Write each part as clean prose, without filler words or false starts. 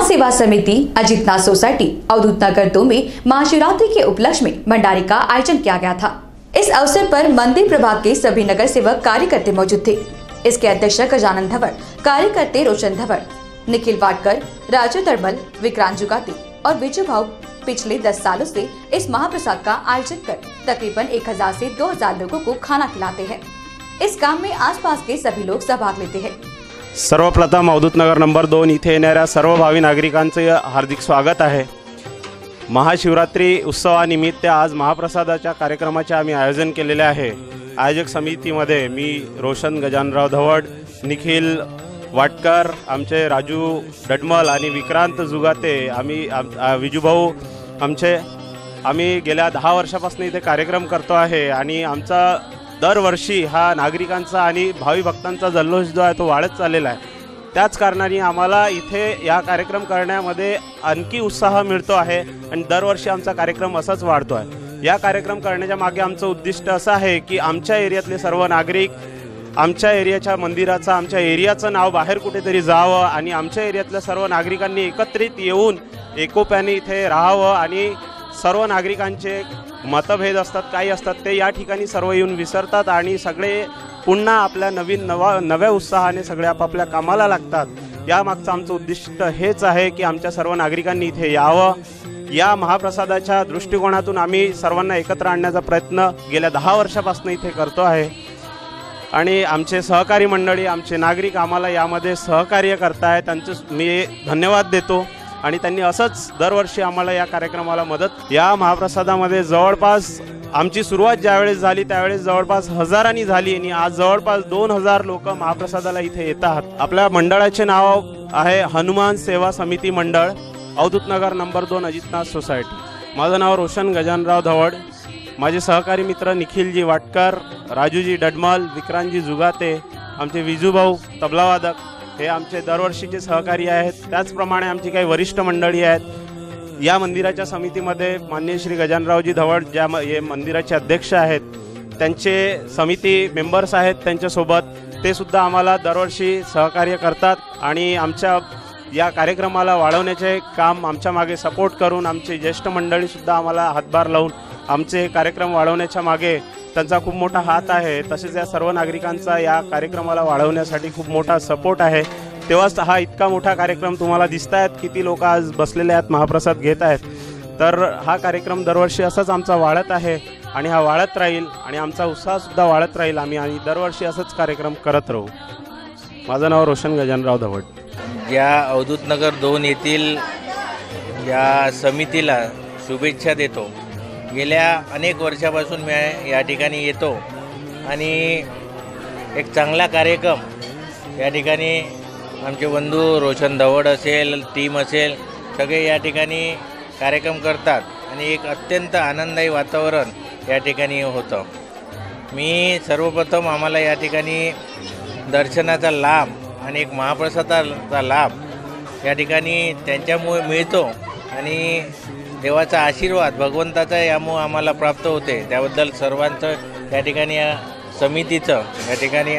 महासेवा समिति अजितनाथ सोसाइटी अवधूत नगर 2 में महाशिवरात्रि के उपलक्ष्य में भंडारे का आयोजन किया गया था। इस अवसर पर मंदिर प्रभाग के सभी नगर सेवक कार्यकर्ता मौजूद थे। इसके अध्यक्ष गजानन धवड़, कार्यकर्ता रोशन धवड़, निखिल वाटकर, राजू तड़मल, विक्रांत जुगाती और विजू भाव पिछले 10 सालों से इस महाप्रसाद का आयोजन कर तकरीबन 1000 से 2000 लोगों को खाना खिलाते हैं। इस काम में आसपास के सभी लोग सहभाग लेते हैं। सर्वप्रथम अवधूत नगर नंबर 2 इथे येणाऱ्या सर्व भावी नागरिकांचे हार्दिक स्वागत आहे। महाशिवरात्री उत्सवानिमित्त आज महाप्रसादाच्या कार्यक्रमाचे आम्ही आयोजन केलेले आहे। आयोजक समितीमध्ये मी रोशन गजानराव धवड, निखिल वाटकर, आमचे राजू डडमल आणि विक्रांत जुगाते, विजूभाऊ आम्ही गेल्या 10 वर्षापासून इथे कार्यक्रम करतो आहे आणि आमचा दरवर्षी हा नागरिकांचा आणि भावी भक्तांचा जल्लोष जो आहे तो वाढत चाललेला आहे। त्याच कारणाने आम्हाला इथे या कार्यक्रम करण्यामध्ये आणखी उत्साह मिळतो आहे आणि दरवर्षी आमचा कार्यक्रम असाच वाढतो आहे। या कार्यक्रम करण्याच्या मागे आमचं उद्दिष्ट असं आहे की आमच्या एरियातले सर्व नागरिक आमच्या एरियाच्या मंदिराचा, आमच्या एरियाचं नाव बाहेर कुठेतरी जावं आणि आमच्या एरियातल्या सर्व नागरिकांनी एकत्रित येऊन एकोप्याने इथे राहावं आणि सर्व नागरिकांचे मतभेद असतात, काही असतात, ते या ठिकाणी सर्व येऊन विसरतात आणि सगळे पुन्हा आपल्या नव्या उत्साहाने सगळे आपापल्या कामाला लागतात। या मागचं आमचं उद्दिष्ट हेच आहे की आमच्या सर्व नागरिकांनी इथे यावं। या महाप्रसादाच्या दृष्टिकोनातून आम्ही सर्वांना एकत्र आणण्याचा प्रयत्न गेल्या 10 वर्षापासून इथे करतो आहे आणि आमचे सहकारी मंडळी, आमचे नागरिक आम्हाला यामध्ये सहकार्य करतायत, त्यांचे मी धन्यवाद देतो आणि त्यांनी असंच दरवर्षी आम्हाला या कार्यक्रमाला मदत। या महाप्रसादामध्ये जवळपास आमची सुरुवात ज्यावेळेस झाली त्यावेळेस जवळपास हजारांनी झाली आणि आज जवळपास 2000 लोक महाप्रसादाला इथे येतात। आपल्या मंडळाचे नाव आहे हनुमान सेवा समिती मंडळ, अवधूत नगर नंबर 2 अजितनाथ सोसायटी। माझं नाव रोशन गजानराव धवड, माझे सहकारी मित्र निखिलजी वाटकर, राजूजी डडमल, विक्रांतजी जुगाते, आमचे विजूभाऊ तबलावादक हे आमचे दरवर्षीचे सहकारी आहेत। त्याचप्रमाणे आमची काही वरिष्ठ मंडळी आहेत। या मंदिराच्या समितीमध्ये माननीय श्री गजानरावजी धवड ज्या मंदिराचे अध्यक्ष आहेत, त्यांचे समिती मेंबर्स आहेत, त्यांच्यासोबत ते सुद्धा आम्हाला दरवर्षी सहकार्य करतात आणि आमच्या या कार्यक्रमाला वाढवण्याचे काम आमच्या मागे सपोर्ट करून आमचे ज्येष्ठ मंडळीसुद्धा आम्हाला हातभार लावून आमचे कार्यक्रम वाढवण्याच्या मागे त्यांचा खूप मोठा हात आहे। तसेच या सर्व नागरिकांचा या कार्यक्रमाला वाढवण्यासाठी खूप मोठा सपोर्ट आहे। तेव्हाच हा इतका मोठा कार्यक्रम तुम्हाला दिसतायत, किती लोक आज बसलेले आहेत, महाप्रसाद घेत आहेत। तर हा कार्यक्रम दरवर्षी असाच आमचा वाढत आहे आणि हा वाढत राहील आणि आमचा उत्साहसुद्धा वाढत राहील। आम्ही आणि दरवर्षी असंच कार्यक्रम करत राहू। माझं नाव रोशन गजानराव धवड। या अवधूत नगर 2 येथील या समितीला शुभेच्छा देतो। गेल्या अनेक वर्षापासून मी या ठिकाणी येतो आणि एक चांगला कार्यक्रम या ठिकाणी आमचे बंधू रोशन धवड असेल, टीम असेल, सगळे या ठिकाणी कार्यक्रम करतात आणि एक अत्यंत आनंददायी वातावरण या ठिकाणी होतं। मी सर्वप्रथम आम्हाला या ठिकाणी दर्शनाचा लाभ आणि एक महाप्रसादाचा लाभ या ठिकाणी त्यांच्यामुळे मिळतो आणि देवाचा आशीर्वाद भगवंताचा यामुळे आम्हाला प्राप्त होते। त्याबद्दल सर्वांचं या ठिकाणी या समितीचं या ठिकाणी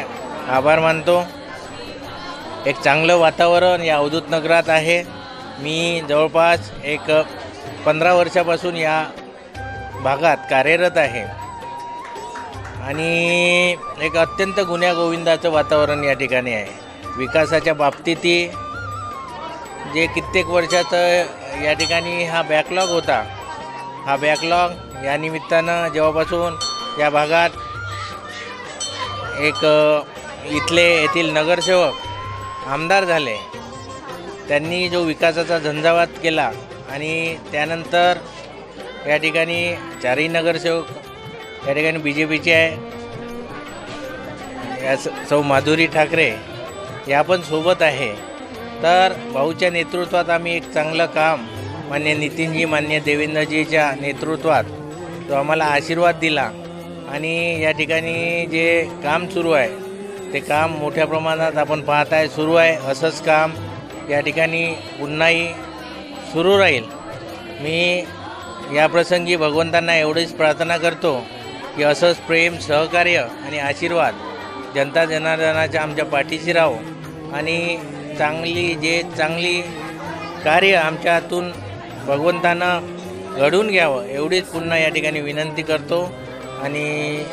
आभार मानतो। एक चांगलं वातावरण या अवधूत नगरात आहे। मी जवळपास एक 15 वर्षापासून या भागात कार्यरत आहे आणि एक अत्यंत गुण्यागोविंदाचं वातावरण या ठिकाणी आहे। विकासाच्या बाबतीतही जे कित्येक वर्षाचं या ठिकाणी हा बॅकलॉग होता, हा बॅकलॉग या निमित्तानं जेव्हापासून या भागात एक येथील नगरसेवक आमदार झाले, त्यांनी जो विकासाचा झंझावात केला आणि त्यानंतर या ठिकाणी 4ही नगरसेवक या ठिकाणी BJPचे आहे, या सौ माधुरी ठाकरे या पण सोबत आहे। तर भाऊच्या नेतृत्वात आम्ही एक चांगलं काम मान्य नितीनजी, मान्य देवेंद्रजीच्या नेतृत्वात तो आम्हाला आशीर्वाद दिला आणि या ठिकाणी जे काम सुरू आहे ते काम मोठ्या प्रमाणात आपण पाहत आहे सुरू आहे। असंच काम या ठिकाणी पुन्हाही सुरू राहील। मी या प्रसंगी भगवंतांना एवढीच प्रार्थना करतो की असंच प्रेम, सहकार्य आणि आशीर्वाद जनता जनार्दनाच्या आमच्या पाठीशी राहो आणि चांगली कार्य आमच्या हातून भगवंतानं घडून घ्यावं एवढीच पुन्हा या ठिकाणी विनंती करतो। आणि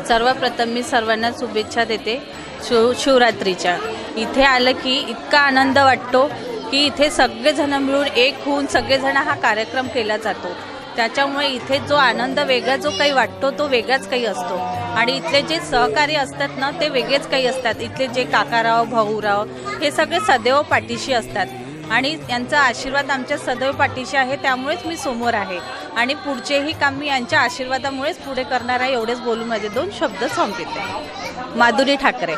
सर्वप्रथम मी सर्वांना शुभेच्छा देते शिवरात्रीच्या। इथे आलं की इतका आनंद वाटतो की इथे सगळेजण मिळून एक होऊन सगळेजण हा कार्यक्रम केला जातो। त्याच्यामुळे इथे जो आनंद वेगळा जो काही वाटतो तो वेगळाच काही असतो। आणि इथले जे सहकारी असतात ना ते वेगळेच काही असतात। इथले जे काकाराव भाऊराव हे सगळे सदैव पाठीशी असतात आणि यांचा आशीर्वाद आमच्या सदैव पाठीशी आहे। त्यामुळेच मी समोर आहे आणि पुढचेही काम मी यांच्या आशीर्वादामुळेच पुढे करणार आहे। एवढेच बोलून माझे 2 शब्द संपविते। माधुरी ठाकरे।